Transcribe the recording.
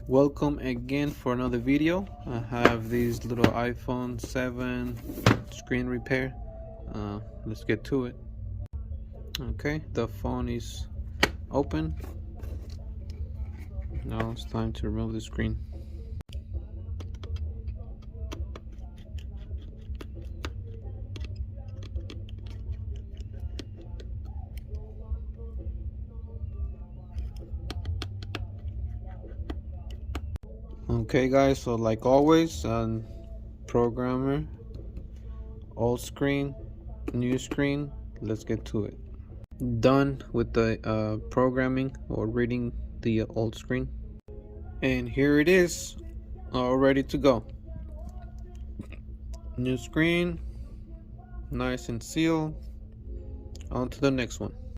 Welcome again for another video. I have this little iPhone 7 screen repair. Let's get to it. Okay, the phone is open. Now it's time to remove the screen. Okay guys, so like always, programmer, old screen, new screen. Let's get to it. Done with the programming or reading the old screen, and here it is, all ready to go. New screen, nice and sealed. On to the next one.